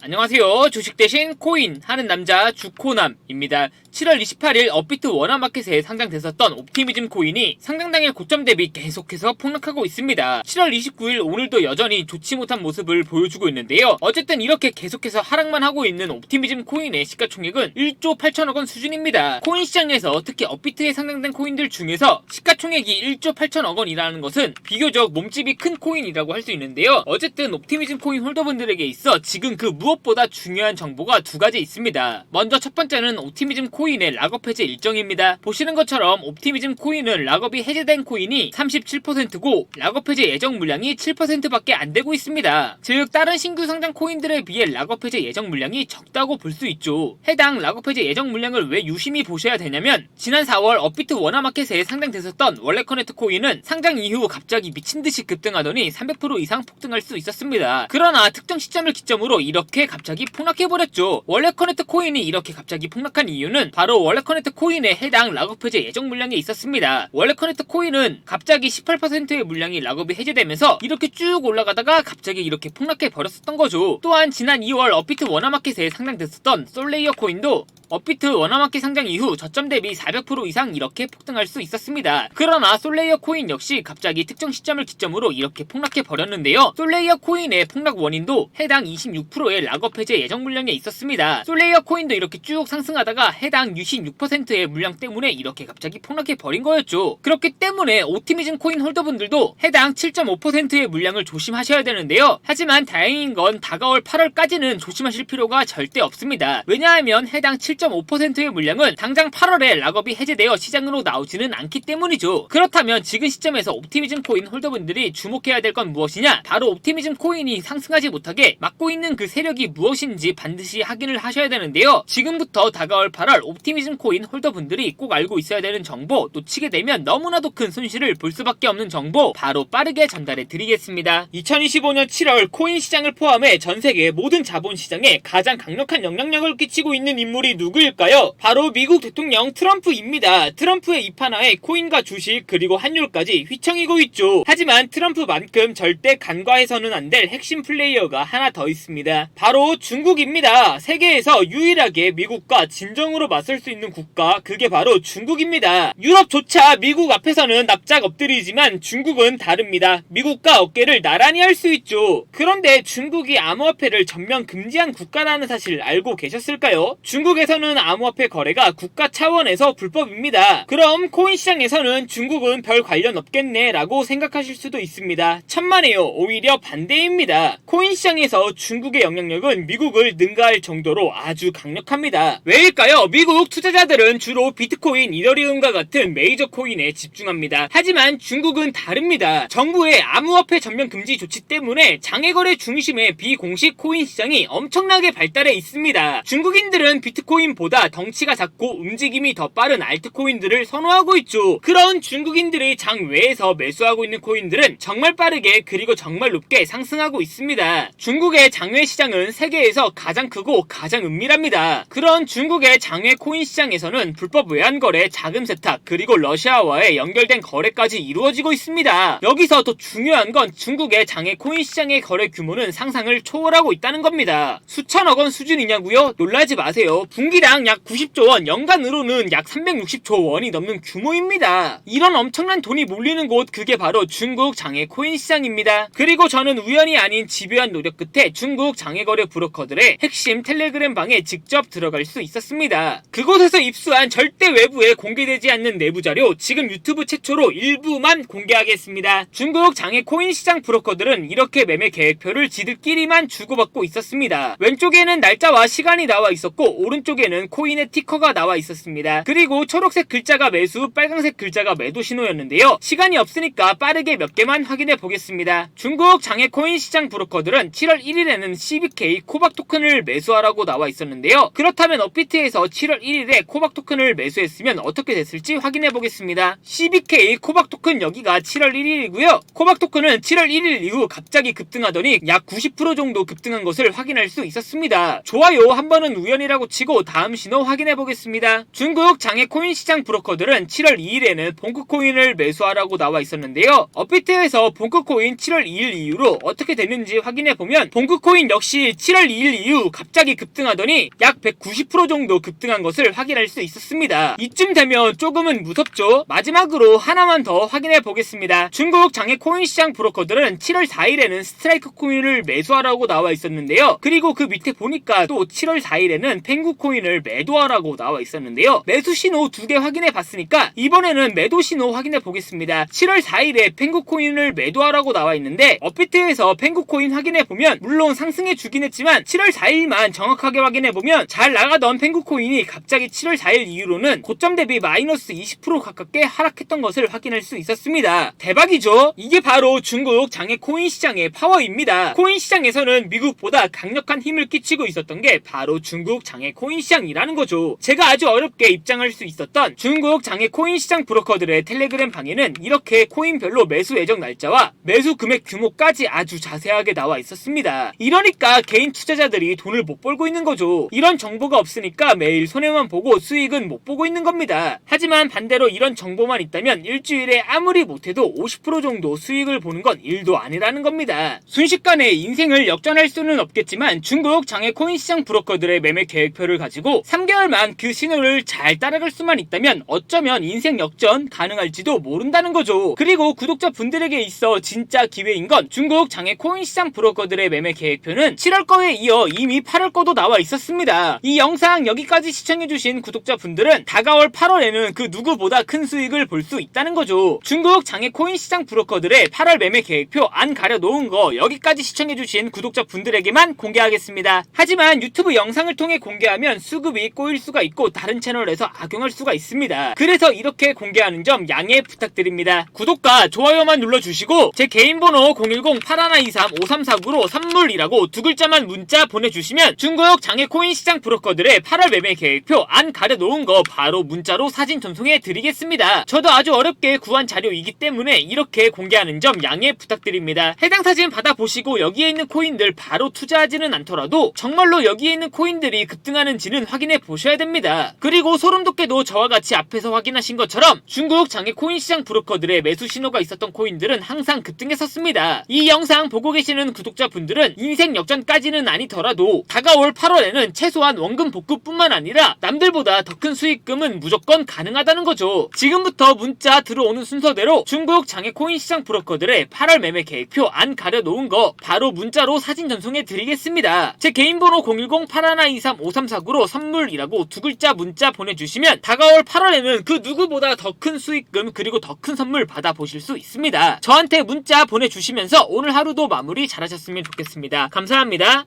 안녕하세요. 주식 대신 코인 하는 남자 주코남입니다. 7월 28일 업비트 워너마켓에 상장됐었던 옵티미즘 코인이 상장 당일 고점 대비 계속해서 폭락하고 있습니다. 7월 29일 오늘도 여전히 좋지 못한 모습을 보여주고 있는데요. 어쨌든 이렇게 계속해서 하락만 하고 있는 옵티미즘 코인의 시가총액은 1조 8천억 원 수준입니다. 코인 시장에서 특히 업비트에 상장된 코인들 중에서 시가총액이 1조 8천억 원이라는 것은 비교적 몸집이 큰 코인이라고 할 수 있는데요. 어쨌든 옵티미즘 코인 홀더분들에게 있어 지금 그 무엇보다 중요한 정보가 두 가지 있습니다. 먼저 첫 번째는 옵티미즘 코인의 락업 해제 일정입니다. 보시는 것처럼 옵티미즘 코인은 락업이 해제된 코인이 37%고 락업 해제 예정 물량이 7%밖에 안 되고 있습니다. 즉 다른 신규 상장 코인들에 비해 락업 해제 예정 물량이 적다고 볼 수 있죠. 해당 락업 해제 예정 물량을 왜 유심히 보셔야 되냐면 지난 4월 업비트 워너마켓에 상장됐었던 월렛커넥트 코인은 상장 이후 갑자기 미친듯이 급등하더니 300% 이상 폭등할 수 있었습니다. 그러나 특정 시점을 기점으로 이렇게 갑자기 폭락해버렸죠. 월렛커넥트 코인이 이렇게 갑자기 폭락한 이유는 바로 월렛커넥트 코인에 해당 락업 해제 예정 물량이 있었습니다. 월렛커넥트 코인은 갑자기 18%의 물량이 락업이 해제되면서 이렇게 쭉 올라가다가 갑자기 이렇게 폭락해버렸었던 거죠. 또한 지난 2월 업비트 워너마켓에 상장됐었던 솔레이어 코인도 업비트 워너마켓 상장 이후 저점 대비 400% 이상 이렇게 폭등할 수 있었습니다. 그러나 솔레이어 코인 역시 갑자기 특정 시점을 기점으로 이렇게 폭락해버렸는데요. 솔레이어 코인의 폭락 원인도 해당 26%의 락업 해제 예정 물량에 있었습니다. 솔레이어 코인도 이렇게 쭉 상승하다가 해당 66%의 물량 때문에 이렇게 갑자기 폭락해버린 거였죠. 그렇기 때문에 옵티미즘 코인 홀더분들도 해당 7.5%의 물량을 조심하셔야 되는데요. 하지만 다행인 건 다가올 8월까지는 조심하실 필요가 절대 없습니다. 왜냐하면 해당 7.5%의 물량은 당장 8월에 락업이 해제되어 시장으로 나오지는 않기 때문이죠. 그렇다면 지금 시점에서 옵티미즘 코인 홀더분들이 주목해야 될 건 무엇이냐? 바로 옵티미즘 코인이 상승하지 못하게 막고 있는 그 세력이 무엇인지 반드시 확인을 하셔야 되는데요. 지금부터 다가올 8월 옵티미즘 코인 홀더분들이 꼭 알고 있어야 되는 정보, 놓치게 되면 너무나도 큰 손실을 볼 수밖에 없는 정보 바로 빠르게 전달해 드리겠습니다. 2025년 7월 코인 시장을 포함해 전 세계 모든 자본 시장에 가장 강력한 영향력을 끼치고 있는 인물이 누구일까요? 바로 미국 대통령 트럼프입니다. 트럼프의 입하나에 코인과 주식 그리고 환율까지 휘청이고 있죠. 하지만 트럼프만큼 절대 간과해서는 안 될 핵심 플레이어가 하나 더 있습니다. 바로 중국입니다. 세계에서 유일하게 미국과 진정으로 맞설 수 있는 국가, 그게 바로 중국입니다. 유럽조차 미국 앞에서는 납작 엎드리지만 중국은 다릅니다. 미국과 어깨를 나란히 할 수 있죠. 그런데 중국이 암호화폐를 전면 금지한 국가라는 사실 알고 계셨을까요? 중국에서는 암호화폐 거래가 국가 차원에서 불법입니다. 그럼 코인 시장에서는 중국은 별 관련 없겠네 라고 생각하실 수도 있습니다. 천만에요. 오히려 반대입니다. 코인 시장에서 중국의 영향력은 미국을 능가할 정도로 아주 강력합니다. 왜일까요? 미국 투자자들은 주로 비트코인, 이더리움과 같은 메이저 코인에 집중합니다. 하지만 중국은 다릅니다. 정부의 암호화폐 전면 금지 조치 때문에 장외거래 중심의 비공식 코인 시장이 엄청나게 발달해 있습니다. 중국인들은 비트코인보다 덩치가 작고 움직임이 더 빠른 알트코인들을 선호하고 있죠. 그런 중국인들이 장외에서 매수하고 있는 코인들은 정말 빠르게 그리고 정말 높게 상승하고 있습니다. 중국의 장외 시장은 세계에서 가장 크고 가장 은밀합니다. 그런 중국의 장외 코인 시장에서는 불법 외환거래, 자금 세탁, 그리고 러시아와의 연결된 거래까지 이루어지고 있습니다. 여기서 더 중요한 건 중국의 장외 코인 시장의 거래 규모는 상상을 초월하고 있다는 겁니다. 수천억 원 수준이냐고요? 놀라지 마세요. 분기당 약 90조 원, 연간으로는 약 360조 원이 넘는 규모입니다. 이런 엄청난 돈이 몰리는 곳, 그게 바로 중국 장외 코인 시장입니다. 그리고 저는 우연이 아닌 집요한 노력 끝에 중국 장외거래 브로커들의 핵심 텔레그램 방에 직접 들어갈 수 있었습니다. 그곳에서 입수한 절대 외부에 공개되지 않는 내부 자료, 지금 유튜브 최초로 일부만 공개하겠습니다. 중국 장외 코인 시장 브로커들은 이렇게 매매 계획표를 지들끼리만 주고받고 있었습니다. 왼쪽에는 날짜와 시간이 나와 있었고 오른쪽에는 코인의 티커가 나와 있었습니다. 그리고 초록색 글자가 매수, 빨간색 글자가 매도 신호였는데요. 시간이 없으니까 빠르게 몇 개만 확인해 보겠습니다. 중국 장외 코인 시장 브로커들은 7월 1일에는 CBK 코박 토큰을 매수하라고 나와 있었는데요. 그렇다면 업비트에서 7월 1일에 코박 토큰을 매수했으면 어떻게 됐을지 확인해 보겠습니다. CBK 코박 토큰 여기가 7월 1일이고요. 코박 토큰은 7월 1일 이후 갑자기 급등하더니 약 90% 정도 급등한 것을 확인할 수 있었습니다. 좋아요 한 번은 우연이라고 치고 다음 신호 확인해 보겠습니다. 중국 장외 코인 시장 브로커들은 7월 2일에는 봉크코인을 매수하라고 나와 있었는데요. 업비트에서 봉크코인 7월 2일 이후로 어떻게 됐는지 확인해 보면 봉크코인 역시 7월 2일 이후 갑자기 급등하더니 약 190% 정도 급등한 것을 확인할 수 있었습니다. 이쯤 되면 조금은 무섭죠. 마지막으로 하나만 더 확인해 보겠습니다. 중국 장외 코인 시장 브로커들은 7월 4일에는 스트라이크 코인을 매수하라고 나와 있었는데요. 그리고 그 밑에 보니까 또 7월 4일에는 펭구 코인을 매도하라고 나와 있었는데요. 매수 신호 2개 확인해 봤으니까 이번에는 매도 신호 확인해 보겠습니다. 7월 4일에 펭구 코인을 매도하라고 나와 있는데 업비트에서 펭구 코인 확인해 보면 물론 상승해 주긴 했지만 7월 4일만 정확하게 확인해 보면 잘 나가던 펭구 코인이 갑자기 7월 4일 이후로는 고점 대비 마이너스 20% 가깝게 하락했던 것을 확인할 수 있었습니다. 대박이죠? 이게 바로 중국 장외 코인 시장의 파워입니다. 코인 시장에서는 미국보다 강력한 힘을 끼치고 있었던 게 바로 중국 장외 코인 시장이라는 거죠. 제가 아주 어렵게 입장할 수 있었던 중국 장외 코인 시장 브로커들의 텔레그램 방에는 이렇게 코인별로 매수 예정 날짜와 매수 금액 규모까지 아주 자세하게 나와 있었습니다. 이러니까 개인 투자자들이 돈을 못 벌고 있는 거죠. 이런 정보가 없으니까 매일 손해만 보고 수익은 못 보고 있는 겁니다. 하지만 반대로 이런 정보만 있다면 일주일에 아무리 못해도 50% 정도 수익을 보는 건 일도 아니라는 겁니다. 순식간에 인생을 역전할 수는 없겠지만 중국 장외 코인 시장 브로커들의 매매 계획표를 가지고 3개월만 그 신호를 잘 따라갈 수만 있다면 어쩌면 인생 역전 가능할지도 모른다는 거죠. 그리고 구독자분들에게 있어 진짜 기회인 건 중국 장외 코인 시장 브로커들의 매매 계획표는 7월 거에 이어 이미 8월 거도 나와 있었습니다. 이 영상 여기까지 시청해주신 구독자분들은 다가올 8월에는 그 누구보다 큰 수익을 볼 수 있다는 거죠. 중국 장외 코인 시장 브로커들의 8월 매매 계획표 안 가려놓은 거 여기까지 시청해주신 구독자분들에게만 공개하겠습니다. 하지만 유튜브 영상을 통해 공개하면 수급이 꼬일 수가 있고 다른 채널에서 악용할 수가 있습니다. 그래서 이렇게 공개하는 점 양해 부탁드립니다. 구독과 좋아요만 눌러주시고 제 개인 번호 010-8123-5349로 선물이라고 두 글자만 문자 보내주시면 중국 장외 코인 시장 브로커들의 8월 매매 계획표 안 가려놓은 거 바로 문자로 사진 전송해 드리겠습니다. 저도 아주 어렵게 구한 자료이기 때문에 이렇게 공개하는 점 양해 부탁드립니다. 해당 사진 받아보시고 여기에 있는 코인들 바로 투자하지는 않더라도 정말로 여기에 있는 코인들이 급등하는지는 확인해 보셔야 됩니다. 그리고 소름돋게도 저와 같이 앞에서 확인하신 것처럼 중국 장외 코인 시장 브로커들의 매수 신호가 있었던 코인들은 항상 급등했었습니다. 이 영상 보고 계시는 구독자분들은 인생 역전까지는 아니더라도 다가올 8월에는 최소한 원금 복구뿐만 아니라 남들보다 더 큰 수익금은 무조건 가능하다는 거죠. 지금부터 문자 들어오는 순서대로 중국 장외 코인 시장 브로커들의 8월 매매 계획표 안 가려놓은 거 바로 문자로 사진 전송해 드리겠습니다. 제 개인 번호 010-8123-5349로 선물이라고 두 글자 문자 보내주시면 다가올 8월에는 그 누구보다 더 큰 수익금 그리고 더 큰 선물 받아보실 수 있습니다. 저한테 문자 보내주시면서 오늘 하루도 마무리 잘하셨으면 좋겠습니다. 감사합니다.